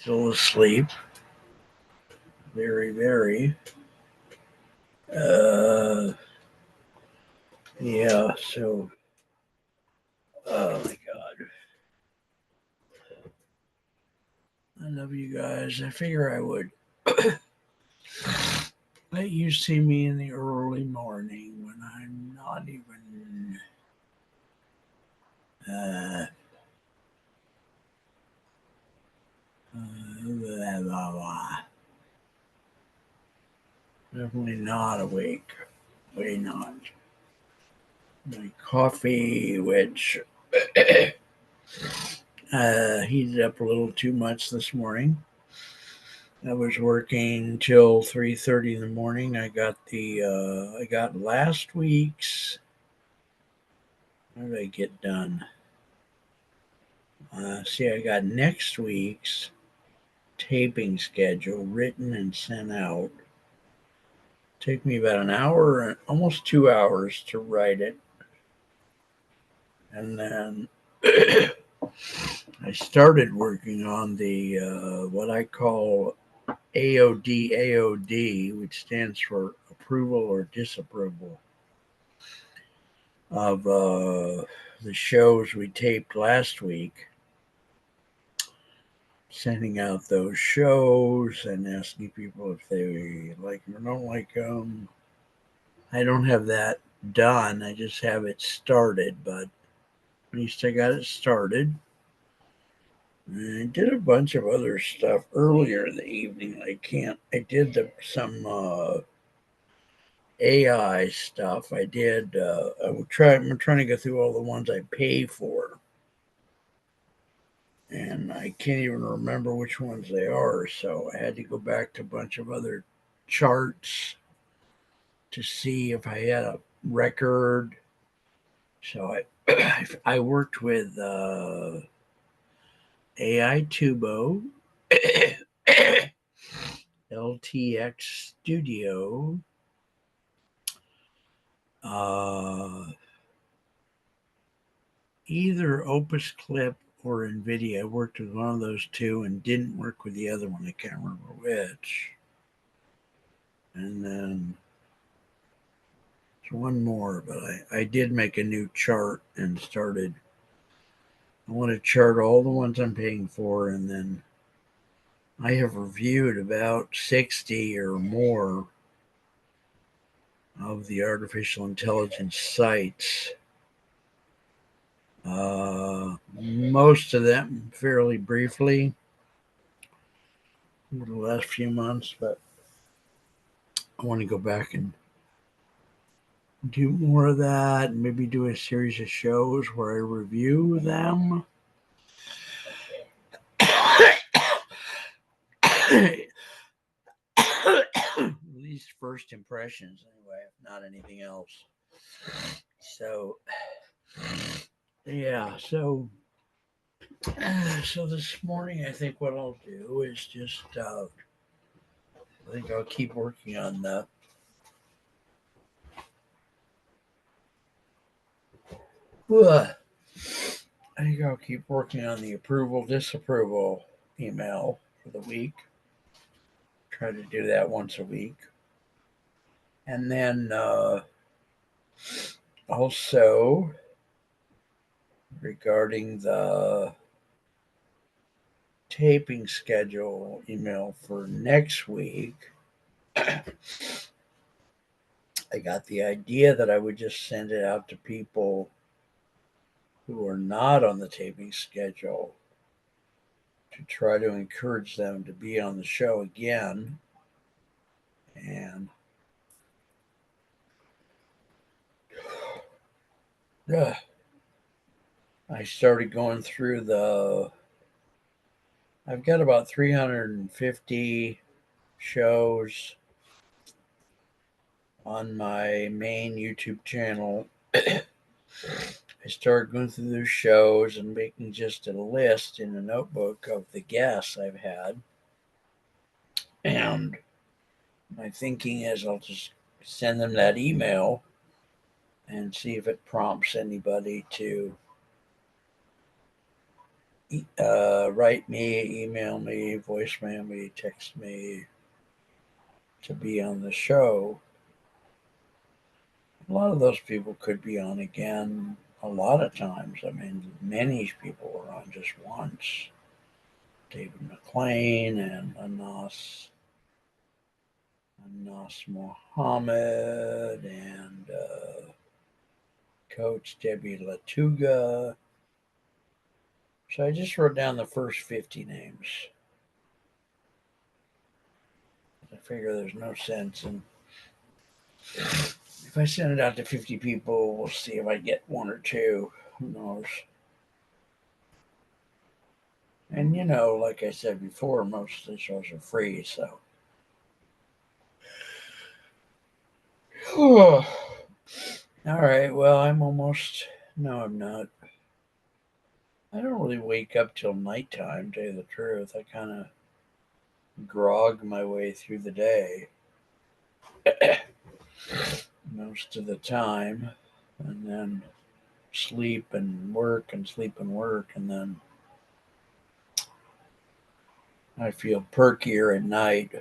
Still asleep. Very, very. Yeah, so, oh my God. I love you guys. I figure I would let you see me in the early morning when I'm not even, uh, blah, blah, blah. Definitely not awake. Way not. My coffee, which heated up a little too much this morning. I was working till 3:30 in the morning. I got last week's. How did I get done? See, I got next week's taping schedule written and sent out. Take me about an hour, almost 2 hours to write it, and then I started working on the what I call AOD, which stands for approval or disapproval of the shows we taped last week, sending out those shows and asking people if they like them or don't like them. I don't have that done. I just have it started, but at least I got it started. I did a bunch of other stuff earlier in the evening. I did some AI stuff. I'm trying to go through all the ones I pay for, and I can't even remember which ones they are. So I had to go back to a bunch of other charts to see if I had a record. So I worked with AI Tubo, LTX Studio, uh, either Opus Clip or NVIDIA. I worked with one of those two and didn't work with the other one. I can't remember which. And then there's one more, but I did make a new chart and started. I want to chart all the ones I'm paying for, and then I have reviewed about 60 or more of the artificial intelligence sites. Most of them fairly briefly over the last few months, but I want to go back and do more of that and maybe do a series of shows where I review them. At least first impressions, anyway, if not anything else. So, yeah, so this morning I think what I'll do is just I think I'll keep working on the I think I'll keep working on the approval disapproval email for the week. Try to do that once a week, and then also regarding the taping schedule email for next week. I got the idea that I would just send it out to people who are not on the taping schedule to try to encourage them to be on the show again. And I started going through I've got about 350 shows on my main YouTube channel. I started going through those shows and making just a list in a notebook of the guests I've had. And my thinking is I'll just send them that email and see if it prompts anybody to write me, email me, voicemail me, text me to be on the show. A lot of those people could be on again a lot of times. I mean, many people were on just once. David McLean and Anas Mohammed and Coach Debbie Latuga. So I just wrote down the first 50 names. I figure there's no sense in if I send it out to 50 people, we'll see if I get one or two. Who knows? And like I said before, most of the shows are free, so. All right, well, I'm almost. No, I'm not. I don't really wake up till nighttime, to tell you the truth. I kind of grog my way through the day most of the time, and then sleep and work and sleep and work, and then I feel perkier at night,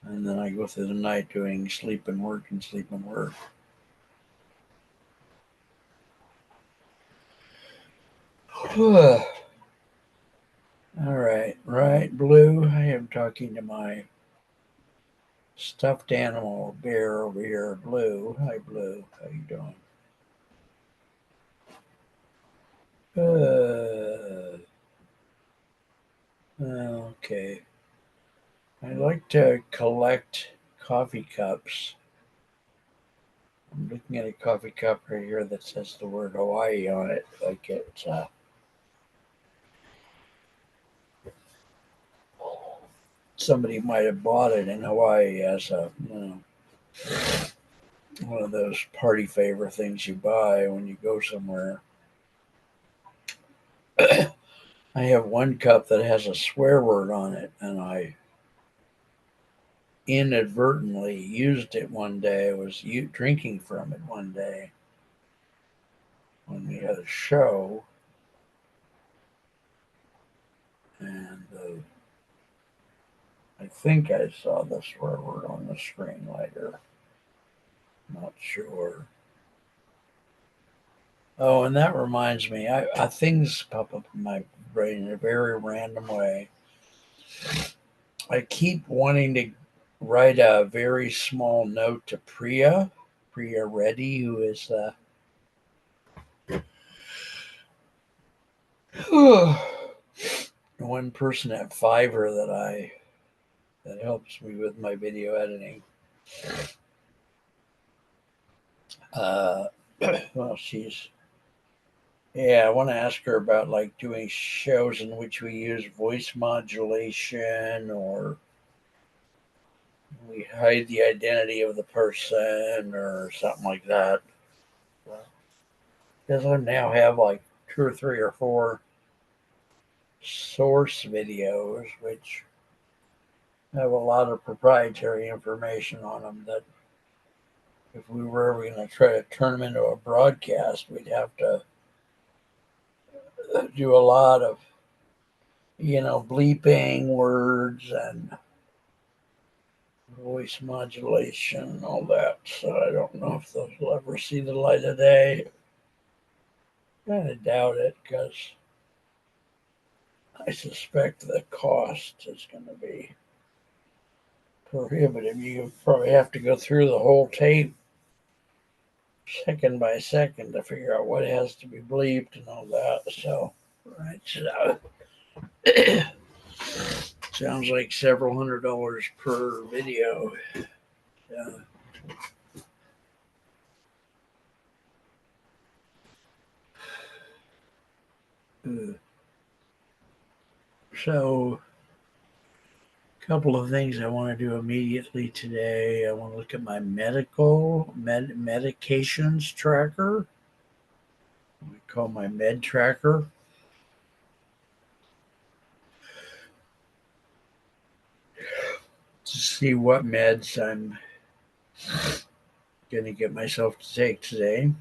and then I go through the night doing sleep and work and sleep and work. All right, Blue. I am talking to my stuffed animal bear over here, Blue. Hi, Blue. How you doing? Okay. I like to collect coffee cups. I'm looking at a coffee cup right here that says the word Hawaii on it, like it's somebody might have bought it in Hawaii as a one of those party favor things you buy when you go somewhere. I have one cup that has a swear word on it, and I inadvertently used it one day. I was drinking from it one day when we had a show, and I think I saw the swear word on the screen later. Not sure. Oh, and that reminds me, things pop up in my brain in a very random way. I keep wanting to write a very small note to Priya Reddy, who is one person at Fiverr that helps me with my video editing. Well, I want to ask her about like doing shows in which we use voice modulation or we hide the identity of the person or something like that. Because I now have like two or three or four source videos which have a lot of proprietary information on them that if we were ever going to try to turn them into a broadcast, we'd have to do a lot of, bleeping words and voice modulation and all that. So I don't know if those will ever see the light of day. Kind of doubt it because I suspect the cost is going to be prohibitive. You probably have to go through the whole tape second by second to figure out what has to be bleeped and all that. So, right, so sounds like several $100s per video. Yeah. So, a couple of things I want to do immediately today. I want to look at my medications tracker. I call my med tracker. To see what meds I'm going to get myself to take today.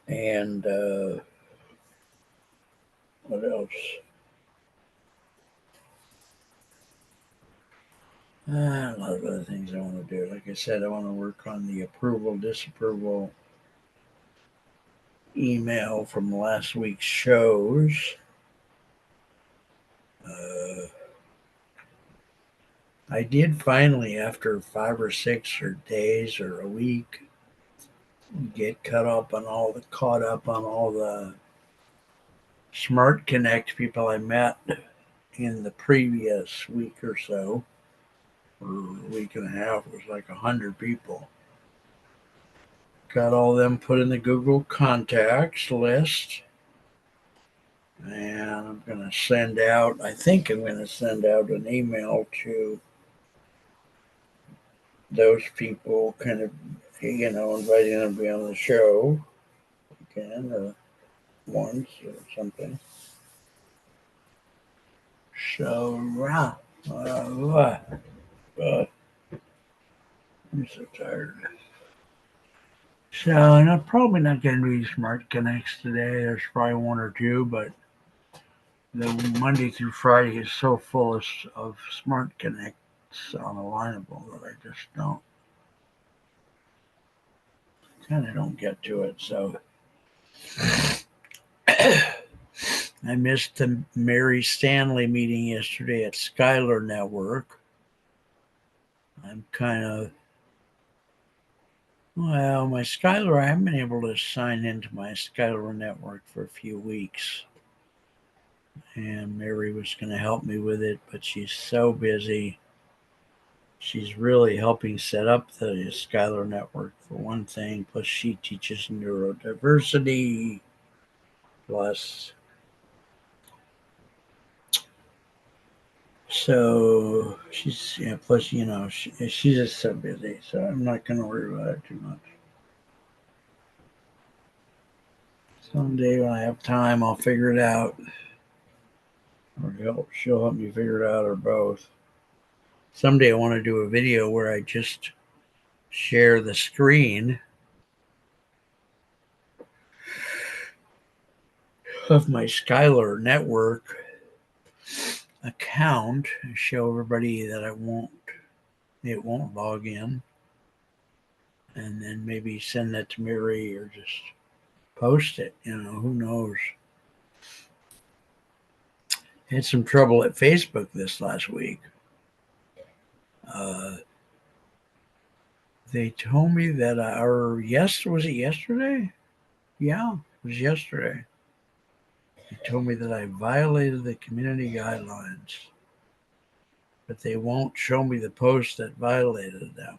And What else? A lot of other things I want to do. Like I said, I want to work on the approval, disapproval email from last week's shows. I did finally, after 5 or 6 days or a week, get caught up on all the Smart Connect people I met in the previous week or so, or a week and a half. It was like 100 people. Got all them put in the Google contacts list, and I'm going to send out. I think I'm going to send out an email to those people, kind of, inviting them to be on the show again or once or something. So, I'm so tired. So, and I'm probably not going to do Smart Connects today. There's probably one or two, but the Monday through Friday is so full of Smart Connects unalignable that I just don't get to it. So I missed the Mary Stanley meeting yesterday at Skylar Network. I'm kind of, my Skylar, I haven't been able to sign into my Skylar Network for a few weeks. And Mary was going to help me with it, but she's so busy. She's really helping set up the Skylar Network for one thing, plus she teaches neurodiversity, plus so plus she's just so busy, so I'm not going to worry about it too much. Someday when I have time, I'll figure it out, or she'll help me figure it out, or both. Someday I want to do a video where I just share the screen of my Skylar Network account and show everybody that it won't log in, and then maybe send that to Mary or just post it. Who knows? Had some trouble at Facebook this last week. They told me that was it yesterday? Yeah, it was yesterday. They told me that I violated the community guidelines, but they won't show me the post that violated them.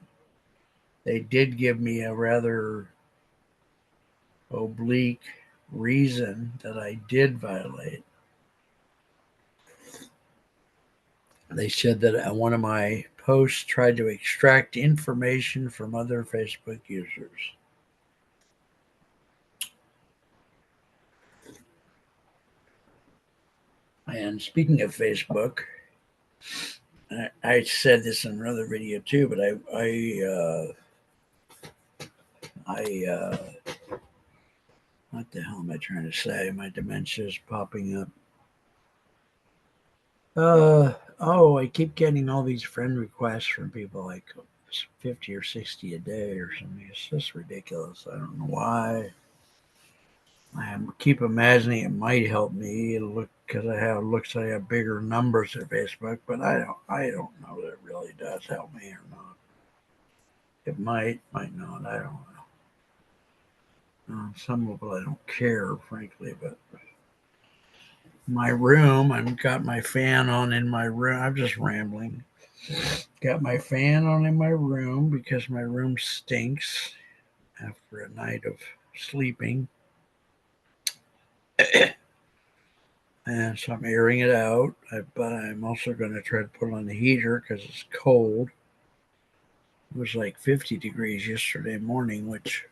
They did give me a rather oblique reason that I did violate. They said that one of my posts tried to extract information from other Facebook users. And speaking of Facebook, I said this in another video too, but what the hell am I trying to say? My dementia is popping up. I keep getting all these friend requests from people like 50 or 60 a day or something. It's just ridiculous. I don't know why. I keep imagining it might help me. It'll look because looks like I have bigger numbers at Facebook, but I don't know that it really does help me or not. It might not. I don't know. Some of it I don't care, frankly, but my room, I've got my fan on in my room. I'm just rambling. Got my fan on in my room because my room stinks after a night of sleeping. And so I'm airing it out, but I'm also going to try to put on the heater because it's cold. It was like 50 degrees yesterday morning, which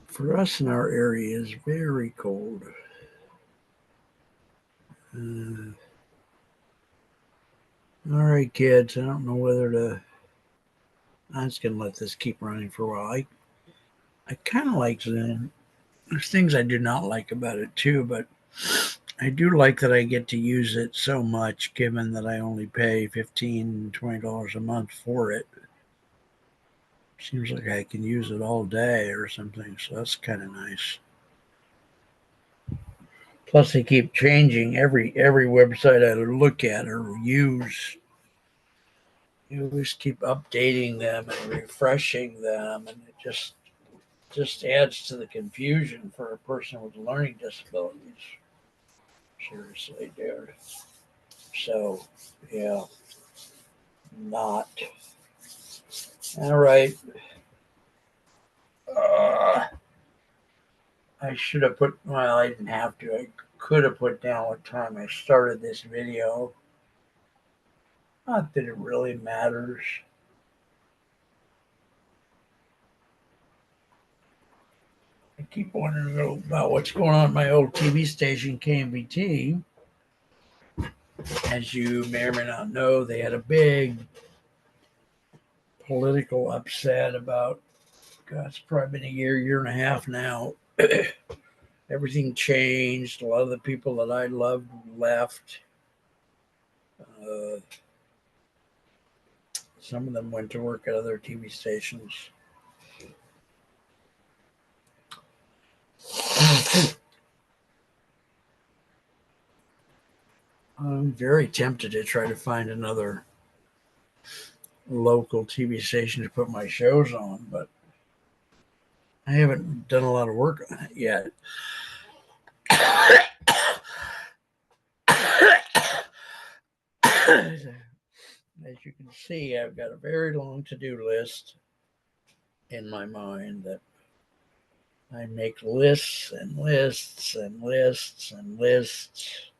for us in our area is very cold. All right, kids, I don't know whether to. I'm just going to let this keep running for a while. I kind of like Zoom. There's things I do not like about it too, but I do like that I get to use it so much, given that I only pay $15, $20 a month for it. Seems like I can use it all day or something, so that's kind of nice. Plus, they keep changing every website I look at or use. You always keep updating them and refreshing them, and it just adds to the confusion for a person with learning disabilities. Seriously, dude. So, yeah, not. All right. Uh, I should have put, well, I didn't have to. I could have put down what time I started this video. Not that it really matters. I keep wondering about what's going on at my old TV station, KMBT. As you may or may not know, they had a big political upset about, God, it's probably been a year and a half now. Everything changed. A lot of the people that I loved left. Uh, some of them went to work at other TV stations. I'm very tempted to try to find another local TV station to put my shows on, but I haven't done a lot of work on it yet. As you can see, I've got a very long to-do list in my mind that I make lists and lists and lists and lists.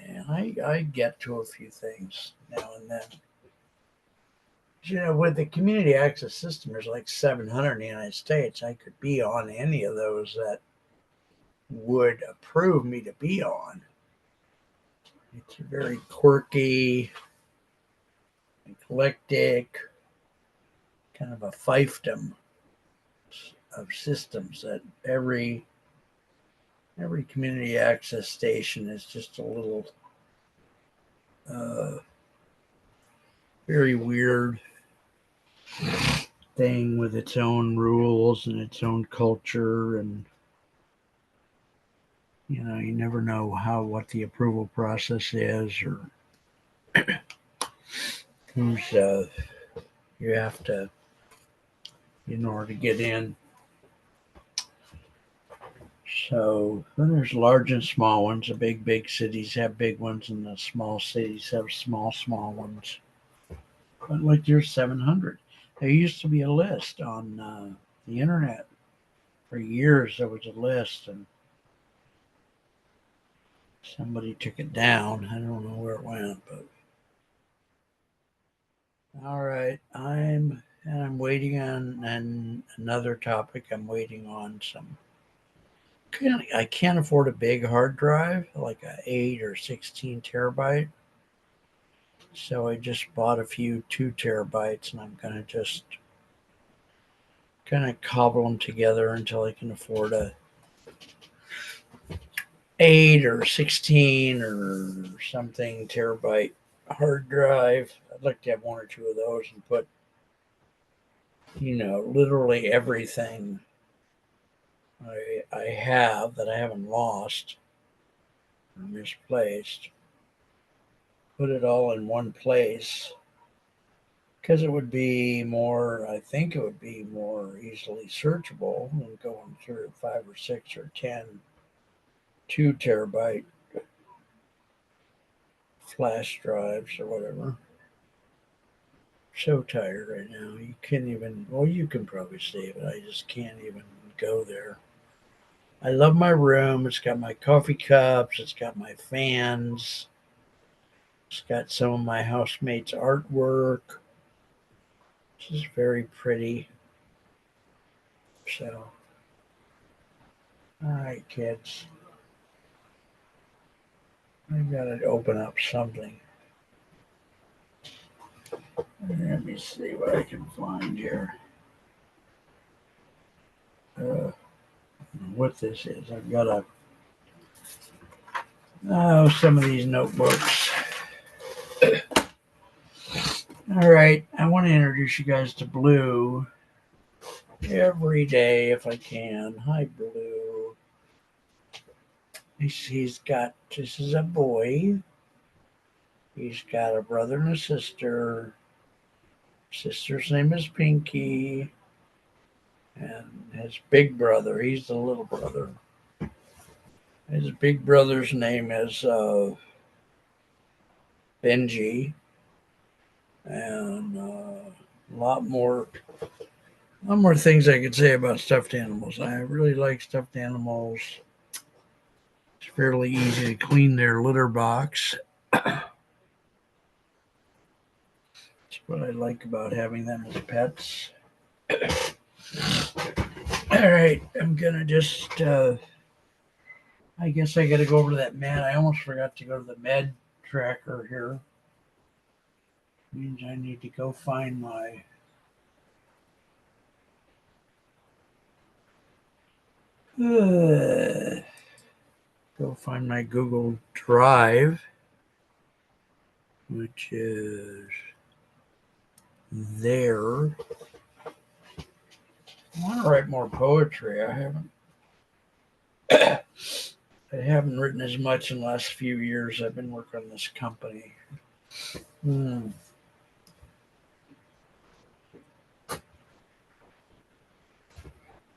And I get to a few things now and then. You know, with the community access system, there's like 700 in the United States. I could be on any of those that would approve me to be on. It's very quirky, eclectic, kind of a fiefdom of systems that every community access station is just a little very weird thing with its own rules and its own culture, and you know, you never know what the approval process is, or who's you have to, in order to get in. So then there's large and small ones. The big cities have big ones, and the small cities have small ones. But like there's 700. There used to be a list on the internet. For years there was a list, and somebody took it down. I don't know where it went, but all right. I'm waiting on another topic. I'm waiting on some. I can't afford a big hard drive, like a 8 or 16 terabyte. So I just bought a few 2 terabytes, and I'm gonna just kind of cobble them together until I can afford a 8 or 16 or something terabyte hard drive. I'd like to have one or two of those and put, you know, literally everything I have that I haven't lost or misplaced. Put it all in one place, because it would be more, I think it would be more easily searchable than going through 5 or 6 or 10 2 terabyte flash drives or whatever. So tired right now. You can't even, well, you can probably see it, but I just can't even go there. I love my room. It's got my coffee cups, it's got my fans, it's got some of my housemates' artwork. This is very pretty. So, all right, kids. I gotta open up something. Let me see what I can find here. what this is. I've got some of these notebooks. All right, I want to introduce you guys to Blue every day if I can. Hi, Blue. He's got, this is a boy. He's got a brother and a sister. Sister's name is Pinky. And his big brother, he's the little brother. His big brother's name is Benji. And a lot more things I could say about stuffed animals. I really like stuffed animals. It's fairly easy to clean their litter box. That's what I like about having them as pets. All right, I'm gonna just I guess I gotta go over to that med. I almost forgot to go to the med tracker here. Means I need to go find my Google Drive, which is there. I want to write more poetry. I haven't written as much in the last few years. I've been working on this company.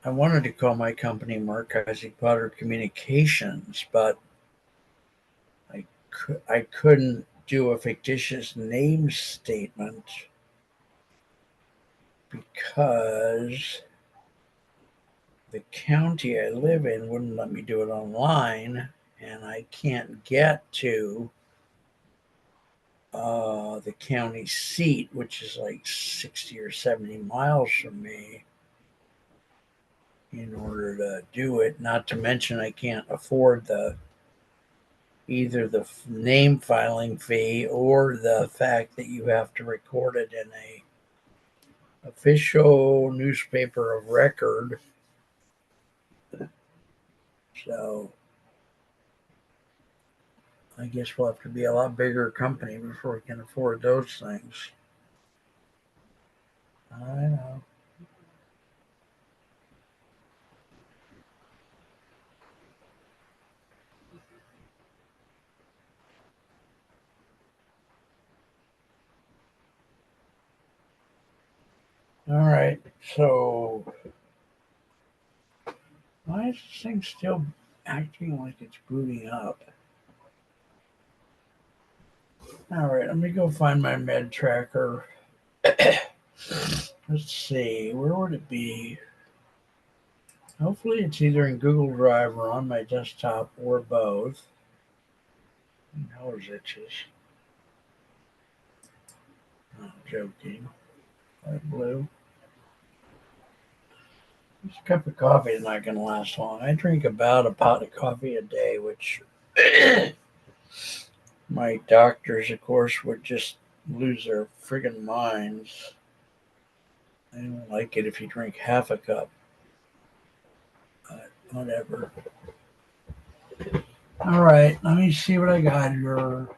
I wanted to call my company Marc Potter Communications, but I couldn't do a fictitious name statement because the county I live in wouldn't let me do it online, and I can't get to the county seat, which is like 60 or 70 miles from me, in order to do it. Not to mention I can't afford either the name filing fee or the fact that you have to record it in a official newspaper of record. So I guess we'll have to be a lot bigger company before we can afford those things. I know. All right, so why is this thing still acting like it's booting up? All right, let me go find my med tracker. Let's see, where would it be? Hopefully it's either in Google Drive or on my desktop or both. My nose itches. I'm joking. Blue. This cup of coffee is not going to last long. I drink about a pot of coffee a day, which my doctors, of course, would just lose their friggin' minds. They don't like it if you drink half a cup. But whatever. All right, let me see what I got here.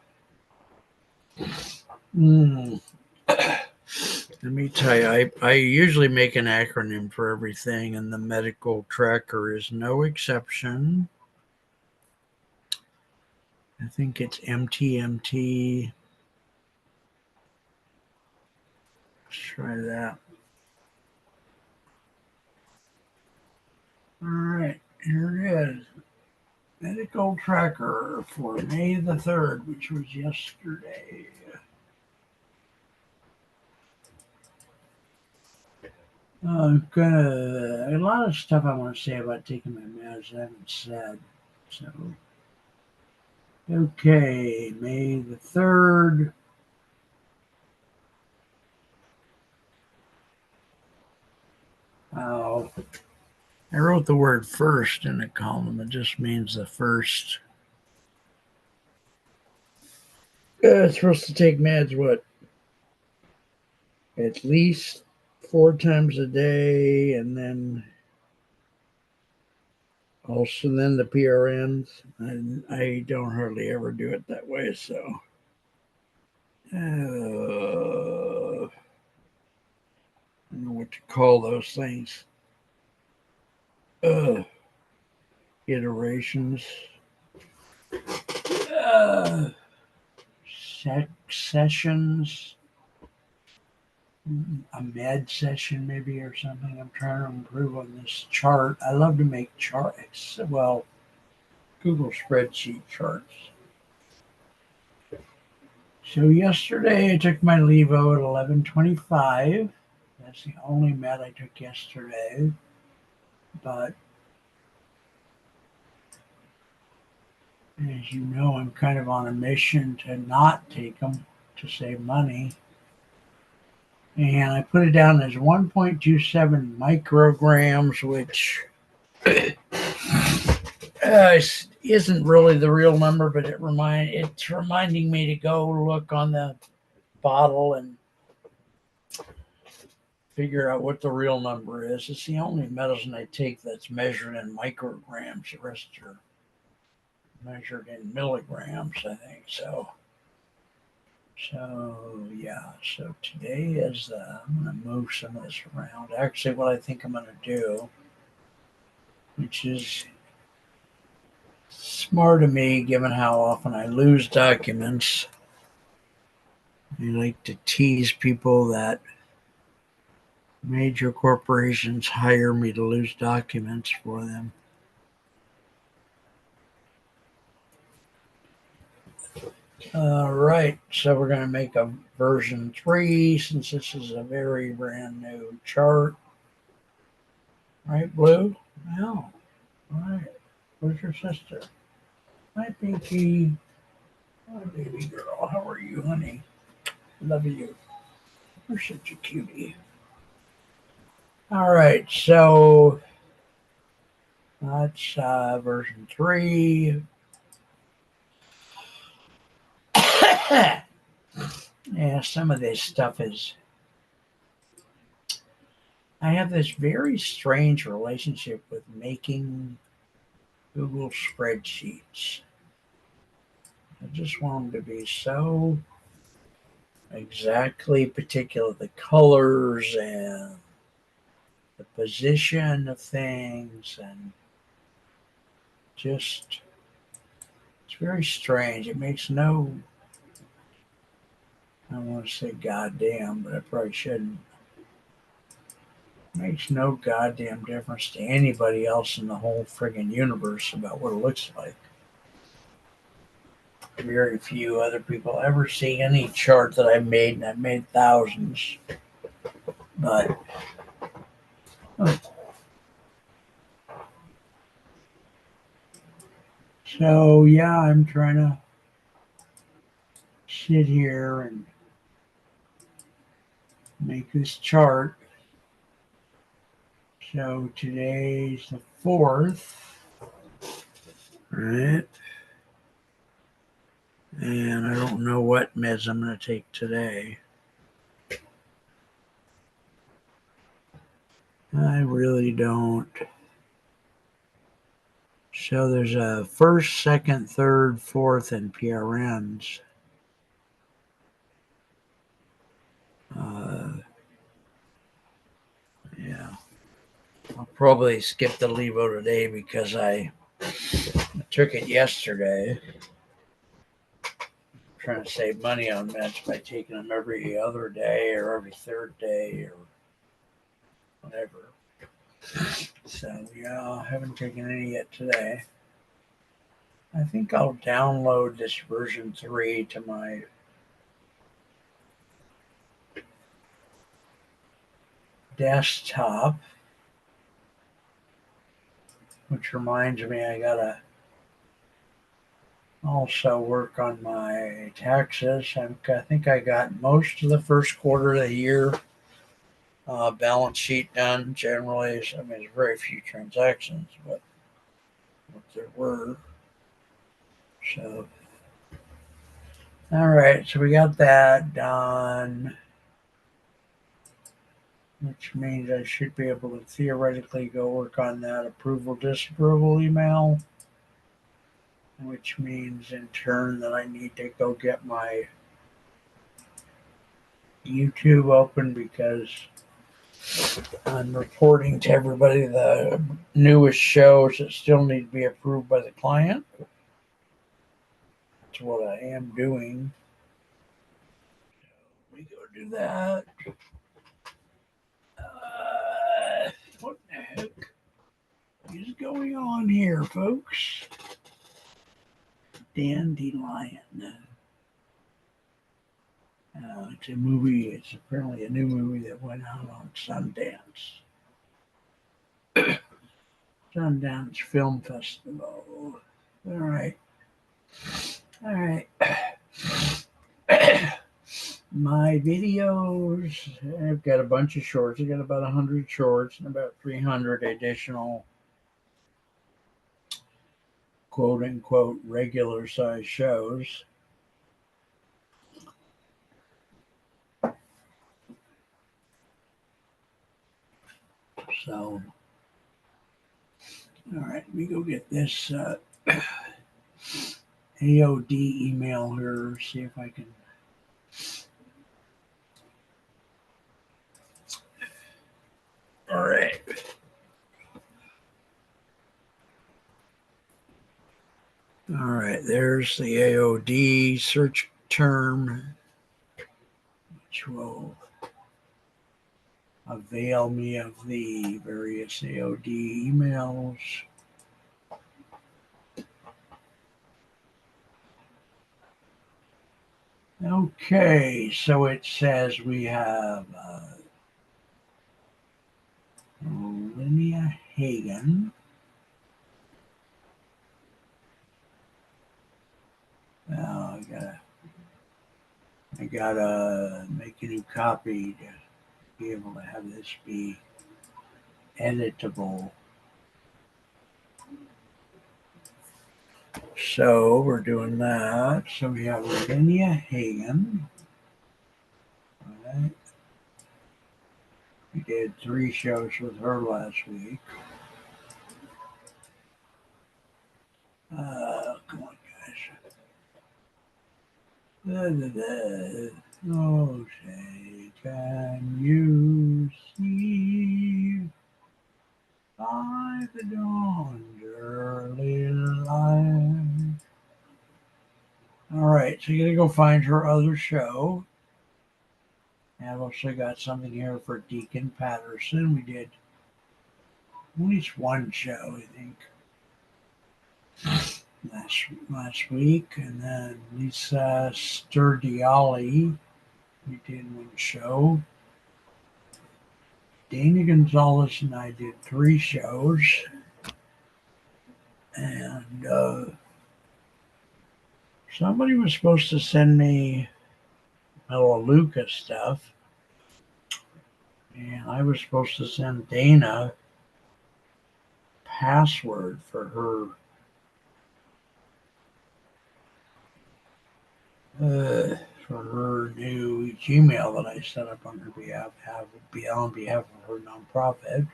Let me tell you, I usually make an acronym for everything, and the medical tracker is no exception. I think it's MTMT. Let's try that. All right, here it is. Medical tracker for May the 3rd, which was yesterday. A lot of stuff I want to say about taking my meds I haven't said. So, okay, May the 3rd. Oh, I wrote the word first in a column. It just means the first. It's supposed to take meds, what? At least 4 times a day, and then Also, then the PRNs, and I don't hardly ever do it that way. So, I don't know what to call those things. Uh, Iterations. Uh, Sessions. A med session maybe or something. I'm trying to improve on this chart. I love to make charts. Well, Google spreadsheet charts. So yesterday I took my levo at 11:25. That's the only med I took yesterday. But as you know, I'm kind of on a mission to not take them to save money. And I put it down as 1.27 micrograms, which isn't really the real number, but it's reminding me to go look on the bottle and figure out what the real number is. It's the only medicine I take that's measured in micrograms. The rest are measured in milligrams, I think. So yeah. So today is I'm going to move some of this around. Actually, what I think I'm going to do, which is smart of me, given how often I lose documents. I like to tease people that major corporations hire me to lose documents for them. All right, so we're going to make a version 3 since this is a very brand new chart. Right, Blue? No. All right. Where's your sister? Hi, Pinky. Hi, baby girl. How are you, honey? Love you. You're such a cutie. All right, so that's version 3. Yeah, some of this stuff is. I have this very strange relationship with making Google spreadsheets. I just want them to be so exactly particular, the colors and the position of things, and just it's very strange. It makes no, I don't want to say goddamn, but I probably shouldn't. It makes no goddamn difference to anybody else in the whole friggin' universe about what it looks like. Very few other people ever see any chart that I made, and I've made thousands. But so yeah, I'm trying to sit here and make this chart. So today's the 4th, right? And I don't know what meds I'm going to take today. I really don't. So there's a 1st, 2nd, 3rd, 4th, and PRNs. Yeah. I'll probably skip the levo today because I took it yesterday. I'm trying to save money on meds by taking them every other day or every 3rd day or whatever. So yeah, I haven't taken any yet today. I think I'll download this version 3 to my desktop, which reminds me I gotta also work on my taxes. I think I got most of the first quarter of the year balance sheet done. Generally, I mean, there's very few transactions, but there were. So, all right, so we got that done. which means I should be able to theoretically go work on that approval disapproval email, which means in turn that I need to go get my YouTube open because I'm reporting to everybody the newest shows that still need to be approved by the client. That's what I am doing. Let me go do that. What the heck is going on here, folks? Dandelion. It's a movie. It's apparently a new movie that went out on Sundance. Sundance Film Festival. All right. All right. My videos, I've got a bunch of shorts. I've got about 100 shorts and about 300 additional quote unquote regular size shows. So, all right, let me go get this AOD email here, see if I can. All right. All right, there's the AOD search term, which will avail me of the various AOD emails. Okay, so it says we have Linnea Hagen. Well, I gotta make a new copy to be able to have this be editable. So we're doing that. So we have Linnea Hagen. All right. We did 3 shows with her last week. Come on, guys. Oh, say, can you see by the dawn's early light? All right, so you gotta go find her other show. And I've also got something here for Deacon Patterson. We did at least one show, I think, last week, and then Lisa Sturdiali, we did one show. Dana Gonzalez and I did 3 shows, and somebody was supposed to send me Melaleuca stuff, and I was supposed to send Dana password for her new Gmail that I set up on her behalf, on behalf of her nonprofit.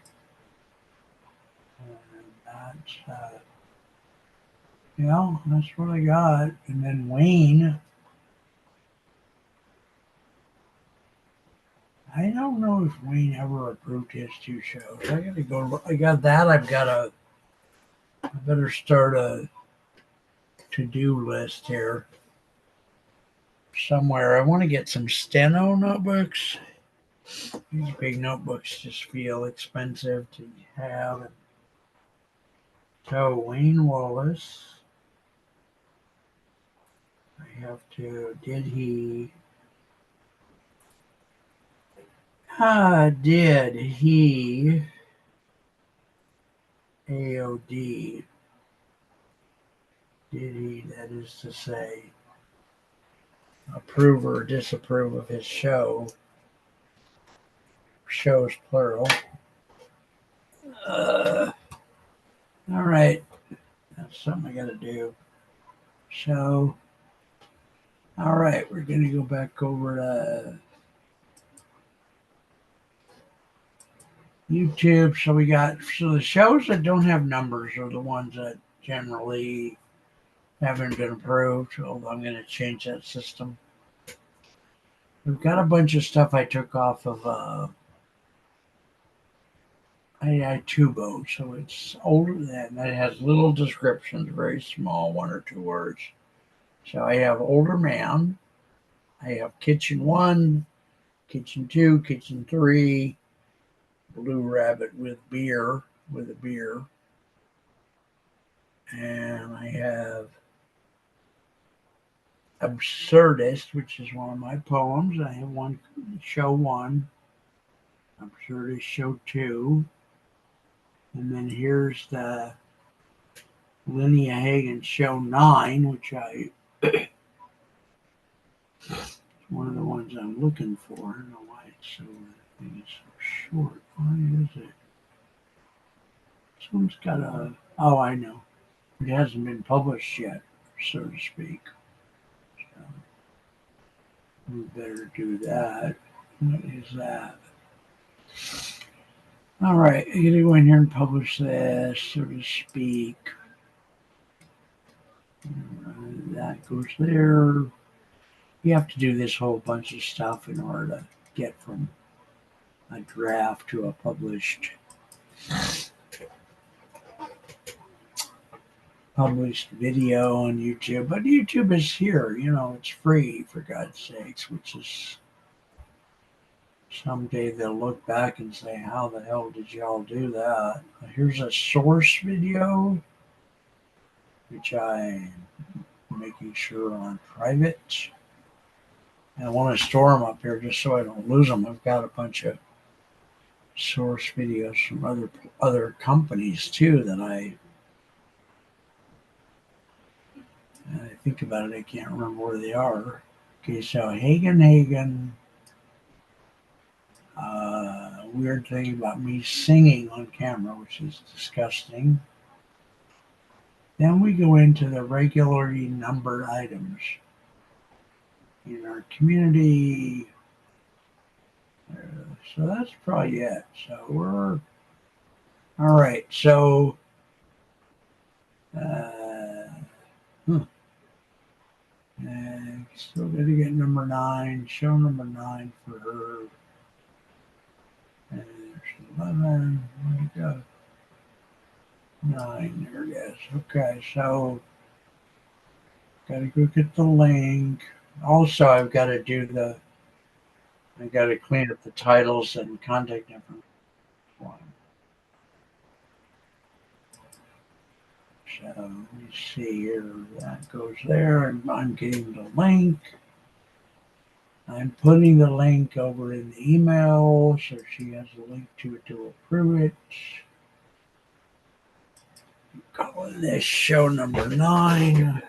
And that's what I got. And then Wayne, I don't know if Wayne ever approved his 2 shows. I gotta go. I got that. I better start a to-do list here somewhere. I want to get some steno notebooks. These big notebooks just feel expensive to have. So Wayne Wallace, did he AOD, that is to say, approve or disapprove of his show? Shows plural. All right, that's something I got to do. So, all right, we're going to go back over to YouTube. So the shows that don't have numbers are the ones that generally haven't been approved. Although I'm going to change that system. We've got a bunch of stuff I took off of iTubo, so it's older than that. It has little descriptions, very small, one or two words. So I have older man. I have kitchen one, kitchen two, kitchen three, blue rabbit with a beer, and I have absurdist, which is one of my poems. I have show one, absurdist show two, and then here's the Linnea Hagen show nine, which one of the ones I'm looking for. I don't know why it's so short. Why is it? Someone's got oh, I know. It hasn't been published yet, so to speak. So we better do that. What is that? All right, I'm going to go in here and publish this, so to speak. That goes there. You have to do this whole bunch of stuff in order to get from a draft to a published video on YouTube. But YouTube is here, it's free, for God's sakes, which is someday they'll look back and say, how the hell did y'all do that? Here's a source video, which I'm making sure on private. And I want to store them up here just so I don't lose them. I've got a bunch of source videos from other companies too that I think about it, I can't remember where they are. Okay, so Hagen, weird thing about me singing on camera, which is disgusting. Then we go into the regularly numbered items in our community. So that's probably it. So we're all right. So, still got to get number 9. Show number 9 for her. And there's 11. Where'd it go? 9. There it is. Okay, so got to go get the link. Also, I've got to clean up the titles and contact information. So let me see here. That goes there, and I'm getting the link. I'm putting the link over in the email, so she has a link to it to approve it. I'm calling this show number 9.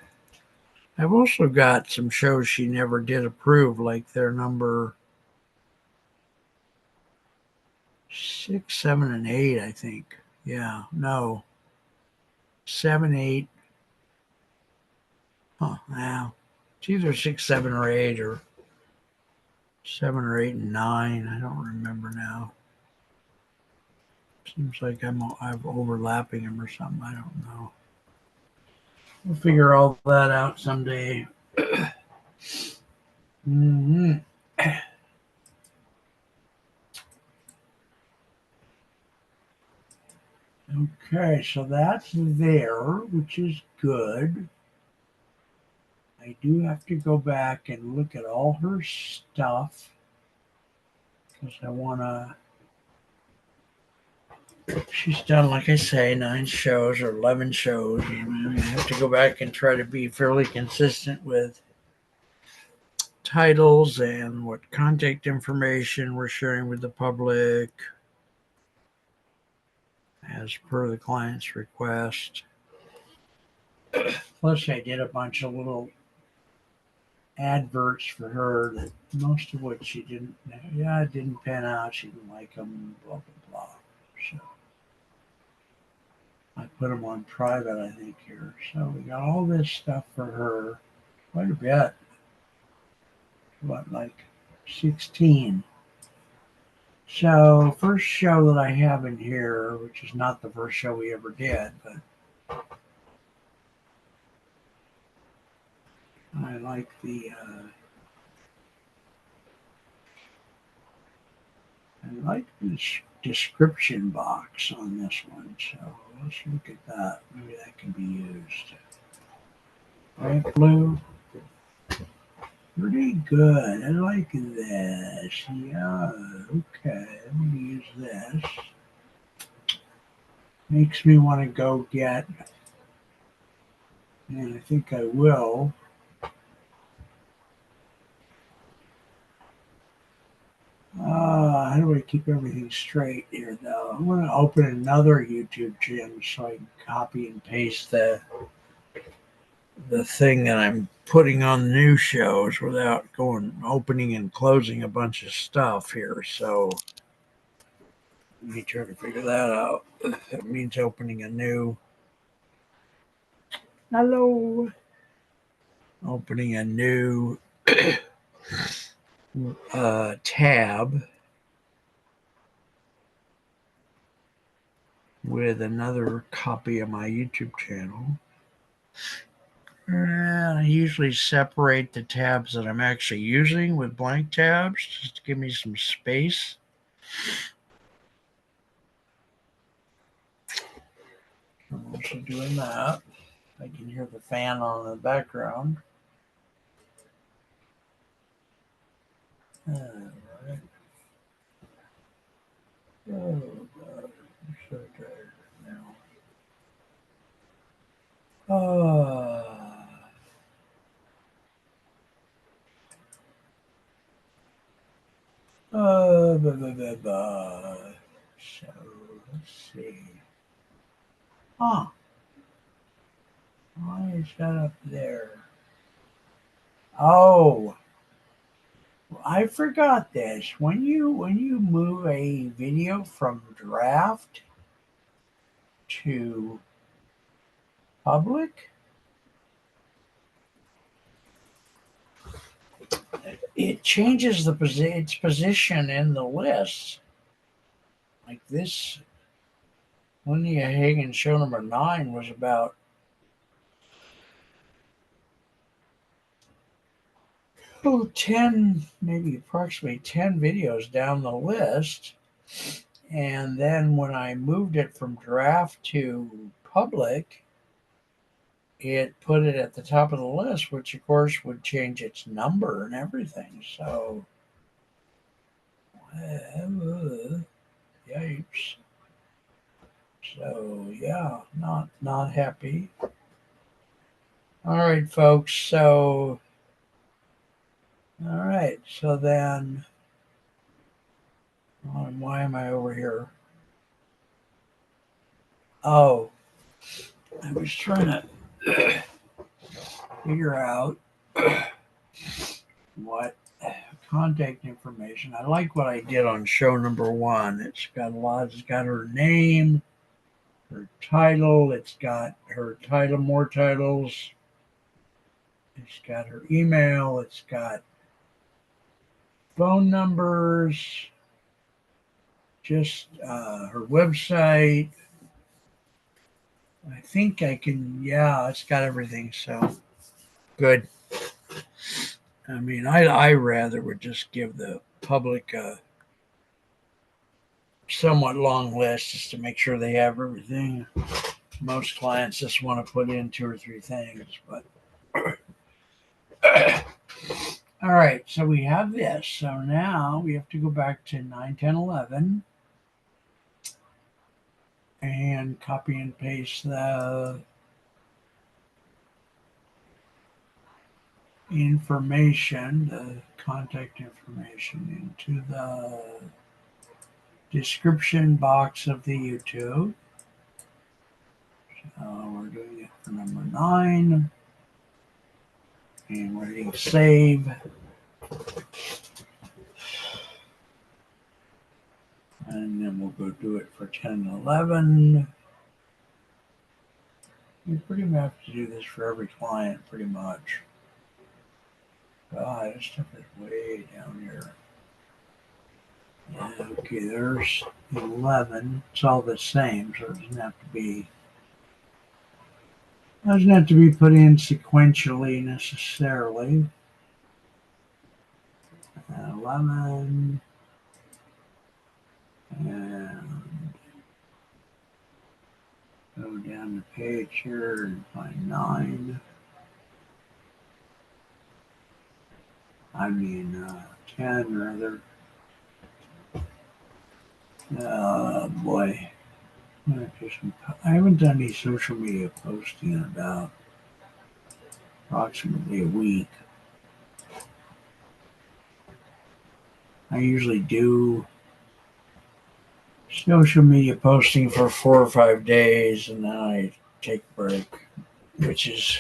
I've also got some shows she never did approve, like their number 6, 7, and 8, I think. Yeah, no. 7, 8. Now it's either 6, 7, or 8, or 7 or 8 and 9. I don't remember now. Seems like I'm overlapping them or something. I don't know. We'll figure all that out someday. Mm-hmm. Okay, so that's there, which is good. I do have to go back and look at all her stuff because I want to. She's done, like I say, 9 shows or 11 shows. I have to go back and try to be fairly consistent with titles and what contact information we're sharing with the public as per the client's request. Plus, I did a bunch of little adverts for her that most of which she didn't pan out. She didn't like them, blah, blah, blah. So I put them on private, I think, here. So we got all this stuff for her. Quite a bit. What, like 16? So, first show that I have in here, which is not the first show we ever did, but I like the description box on this one. So let's look at that. Maybe that can be used. Right, blue. Pretty good. I like this. Yeah. Okay. Let me use this. Makes me want to go get, and I think I will. How do I keep everything straight here, though? I'm going to open another YouTube channel so I can copy and paste the thing that I'm putting on the new shows without going opening and closing a bunch of stuff here. So let me try to figure that out. That means opening a new hello, opening a new tab with another copy of my YouTube channel. And I usually separate the tabs that I'm actually using with blank tabs just to give me some space. I'm also doing that. I can hear the fan on in the background. All right. Oh, God. I'm so tired now. Blah, blah, blah, blah. So, let's see. Huh. Why is that up there? Oh, I forgot this. When you move a video from draft to public, it changes its position in the list. Like this, Linnea Hagen show number 9 was about 10, maybe approximately 10 videos down the list. And then when I moved it from draft to public, it put it at the top of the list, which of course would change its number and everything. So, yikes. So yeah, not happy. All right, folks. So, all right. So then, why am I over here? Oh, I was trying to figure out what contact information. I like what I did on show number 1. It's got a lot. It's got her name, her title. It's got her title, more titles. It's got her email. It's got phone numbers. Just her website. I think I can. Yeah, it's got everything. So good. I mean, I rather would just give the public a somewhat long list just to make sure they have everything. Most clients just want to put in 2 or 3 things, but all right, so we have this. So now we have to go back to 9, 10, 11 and copy and paste the information, the contact information into the description box of the YouTube. So we're doing it for number 9 and we're hitting save. And then we'll go do it for 10 and 11. You pretty much have to do this for every client, pretty much. God, this stuff is way down here. Okay, there's 11. It's all the same, so it doesn't have to be put in sequentially necessarily. 11 and go down the page here and find 9. I mean 10 rather. Oh boy. I haven't done any social media posting in about approximately a week. I usually do social media posting for 4 or 5 days and then I take a break, which is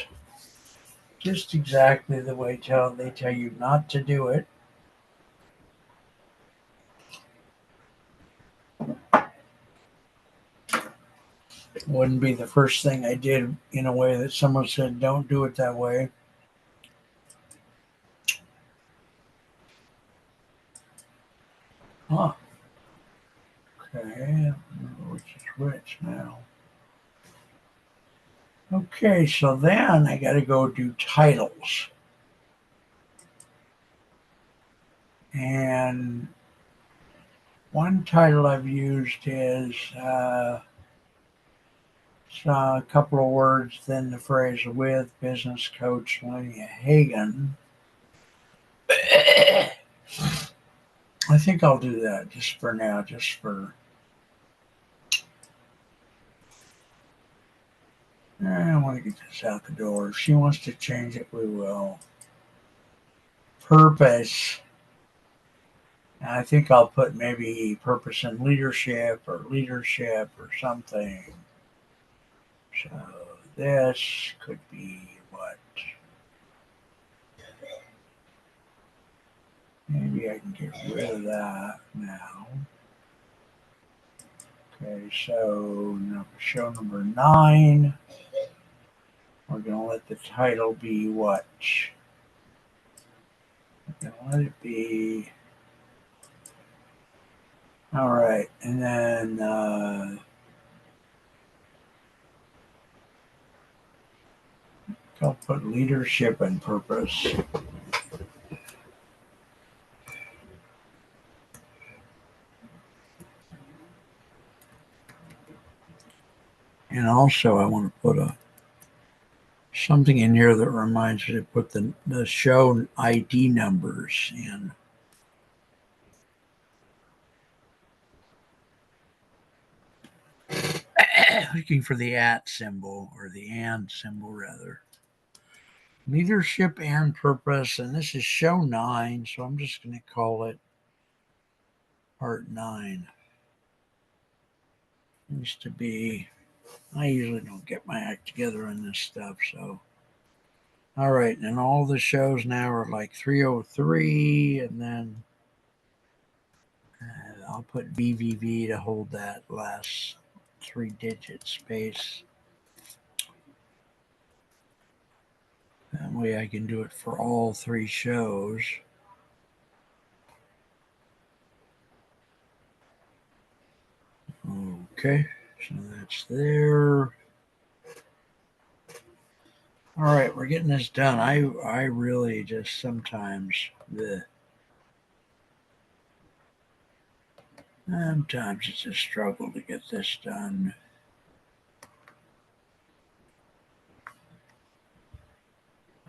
just exactly the way they tell you not to do it. It wouldn't be the first thing I did in a way that someone said, don't do it that way. Huh. Okay. I don't know which is which now. Okay, so then I got to go do titles. And one title I've used is a couple of words, then the phrase with business coach Linnea Hagen. I think I'll do that just for now, I want to get this out the door. If she wants to change it, we will. Purpose. I think I'll put maybe purpose in leadership or something. So this could be what? Maybe I can get rid of that now. Okay, so show number 9. We're going to let the title be what? We're going to let it be. All right, and then I'll put leadership and purpose. And also I want to put something in here that reminds me to put the show ID numbers in. Looking for the @ symbol, or the and symbol rather. Leadership and purpose, and this is show 9, so I'm just going to call it part 9. Used to be, I usually don't get my act together on this stuff, so. All right, and all the shows now are like 303, and then I'll put VVV to hold that last 3-digit space. That way I can do it for all 3 shows. Okay, so that's there. All right, we're getting this done. I really just sometimes it's a struggle to get this done.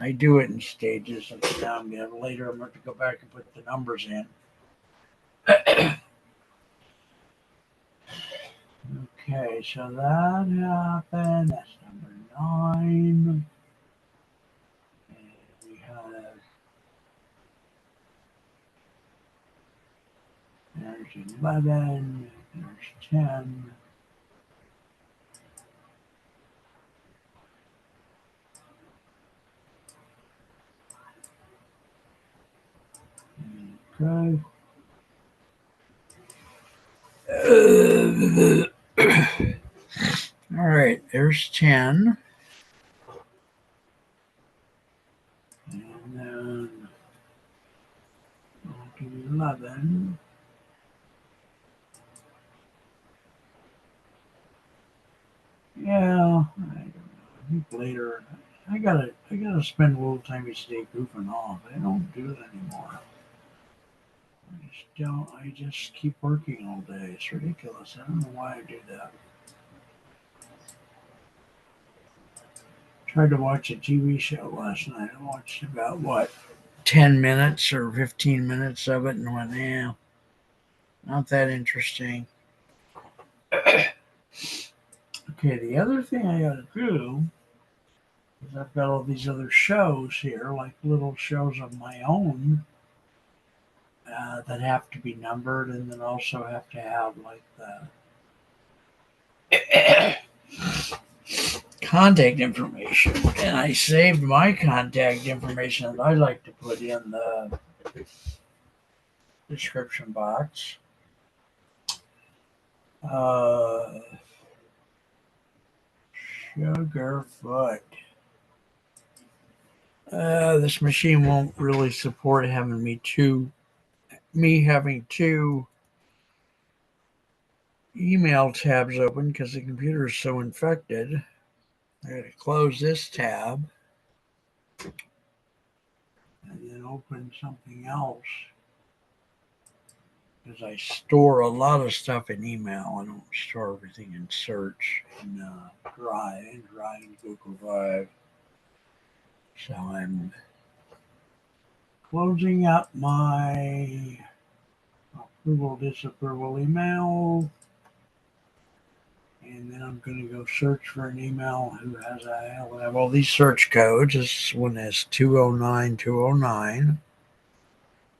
I do it in stages, and now later I'm going to go back and put the numbers in. Okay, so that happened. That's number 9. And we have, there's 11, there's 10. Okay. All right, there's 10. And then I'll do 11. later. I gotta spend a little time each day goofing off. I don't do it anymore. I just don't. I just keep working all day. It's ridiculous. I don't know why I do that. Tried to watch a TV show last night. I watched about 10 minutes or 15 minutes of it and went, yeah, not that interesting. Okay, the other thing I gotta do is I've got all these other shows here, like little shows of my own that have to be numbered, and then also have to have like the contact information. And I saved my contact information that I like to put in the description box. Sugarfoot. This machine won't really support having me having two email tabs open because the computer is so infected. I gotta close this tab and then open something else because I store a lot of stuff in email. I don't store everything in search and Drive and Google Drive. So I'm closing up my approval, disapproval email. And then I'm going to go search for an email who has I have all these search codes. This one has 209209,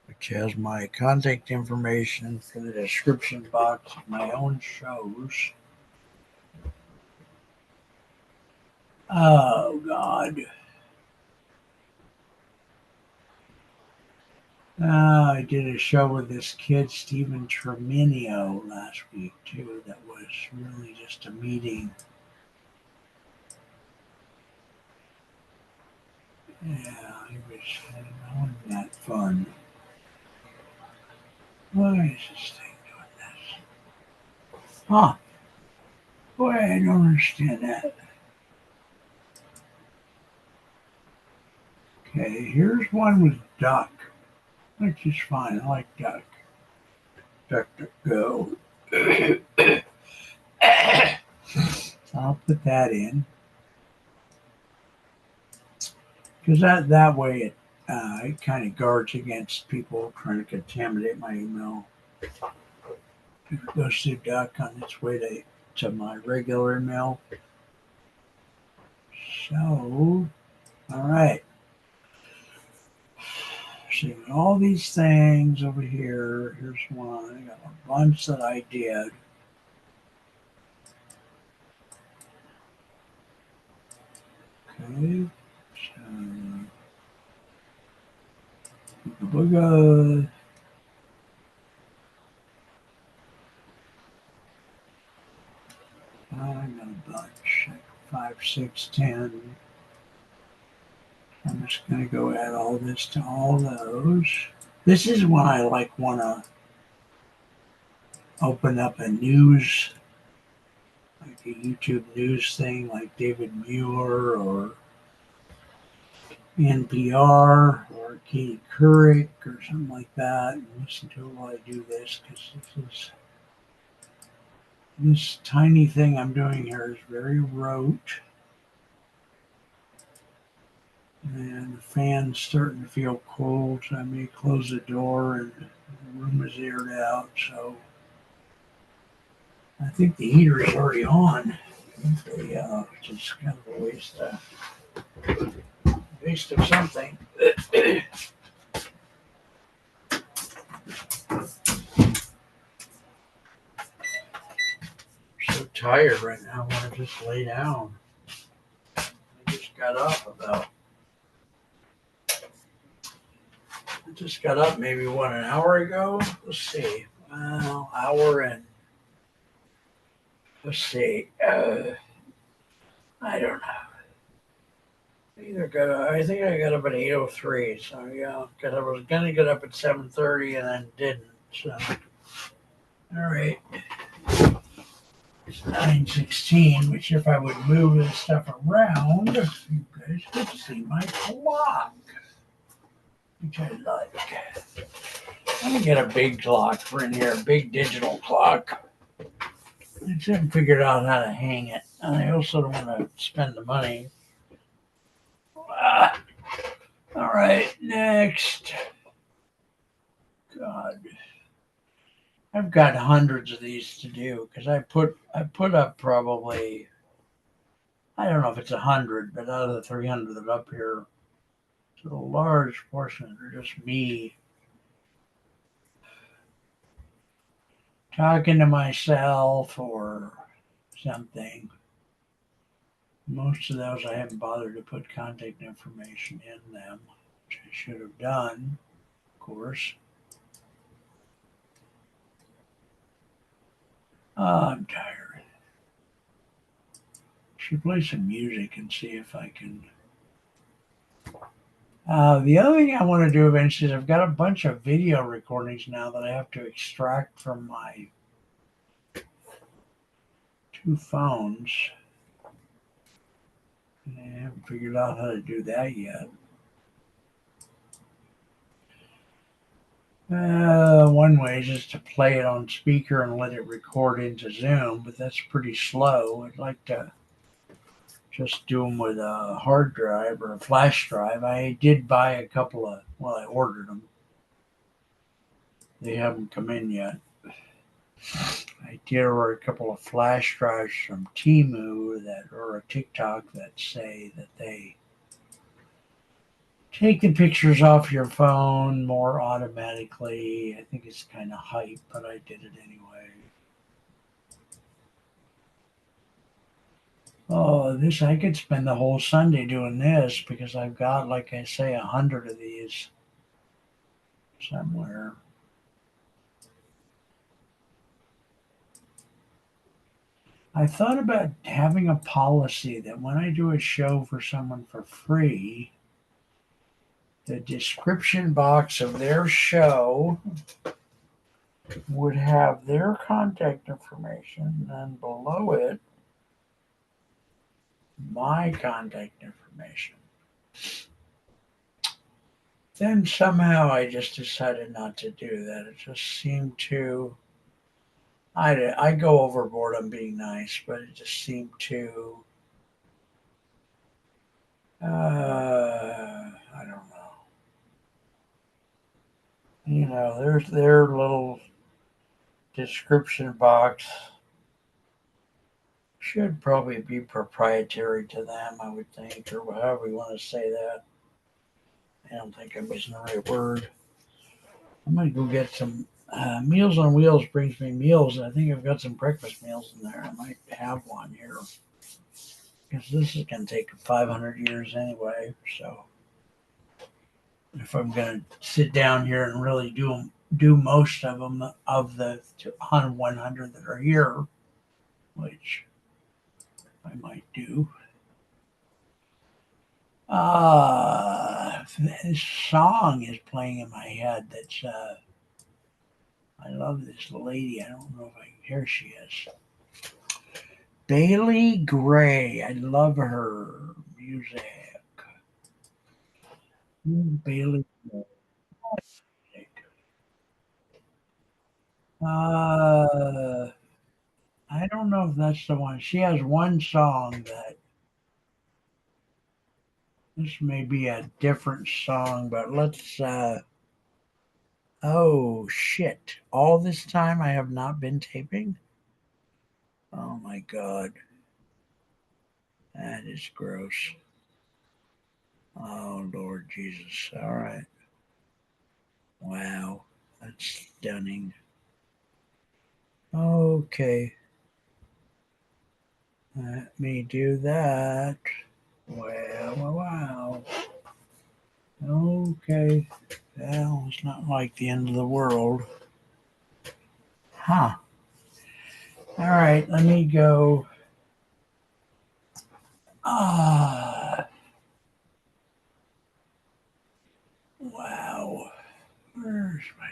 which has my contact information for the description box of my own shows. Oh, God. I did a show with this kid, Stephen Treminio, last week, too. That was really just a meeting. Yeah, it wasn't that fun. Why is this thing doing this? Huh. Boy, I don't understand that. Okay, here's one with duck, which is fine. I like duck. Duck, duck, go. I'll put that in. Because that way it kind of guards against people trying to contaminate my email. If it goes through duck on its way to my regular email. So, all right. So all these things over here. Here's one. I got a bunch that I did. Okay. So, booga. I got a bunch. 5, 6, 10. I'm just going to go add all this to all those. This is when I want to open up a news, like a YouTube news thing, like David Muir or NPR or Katie Couric or something like that, and listen to it while I do this, because this tiny thing I'm doing here is very rote. And the fan's starting to feel cold, so I may close the door, and the room is aired out. So I think the heater is already on. Which is kind of a waste of something. I'm so tired right now. I want to just lay down. I just got up maybe an hour ago. Let's see. Well, hour and let's see. I don't know. I think I got up at 8:03. So yeah, because I was gonna get up at 7:30 and then didn't. So all right. It's 9:16, which if I would move this stuff around, you guys could see my clock, which I like. I'm gonna get a big clock for in here, a big digital clock. I just haven't figured out how to hang it. And I also don't want to spend the money. Ah, all right, next. God. I've got hundreds of these to do because I put up probably, I don't know if it's 100, but out of the 300 that are up here, it's a large portion are just me talking to myself or something. Most of those I haven't bothered to put contact information in them, which I should have done, of course. I'm tired. Should play some music and see if I can. The other thing I want to do eventually is I've got a bunch of video recordings now that I have to extract from my two phones. And I haven't figured out how to do that yet. One way is just to play it on speaker and let it record into Zoom, but that's pretty slow. I'd like to just do them with a hard drive or a flash drive. I did buy a couple of, well, I ordered them. They haven't come in yet. I did order a couple of flash drives from Temu that or a TikTok that say that they take the pictures off your phone more automatically. I think it's kind of hype, but I did it anyway. Oh, this I could spend the whole Sunday doing this because I've got, like I say, 100 of these somewhere. I thought about having a policy that when I do a show for someone for free, the description box of their show would have their contact information, and below it, my contact information. Then somehow I just decided not to do that. It just seemed to, I go overboard on being nice, but it just seemed to, I don't know. You know, there's their little description box should probably be proprietary to them, I would think, or however you want to say that. I don't think I'm using the right word. I'm going to go get some Meals on Wheels brings me meals, and I think I've got some breakfast meals in there. I might have one here because this is going to take 500 years anyway. So if I'm going to sit down here and really do most of them of the 100 that are here, which I might do. This song is playing in my head. That's I love this lady. I don't know if I here she is. Bailey Gray. I love her music. Bailey Gray. Uh, I don't know if that's the one. She has one song that this may be a different song, but let's. Oh shit! All this time I have not been taping. Oh my god, that is gross. Oh Lord Jesus! All right. Wow, that's stunning. Okay, let me do that. Wow. Okay. Well, it's not like the end of the world. Huh. All right, let me go. Ah, wow. Where's my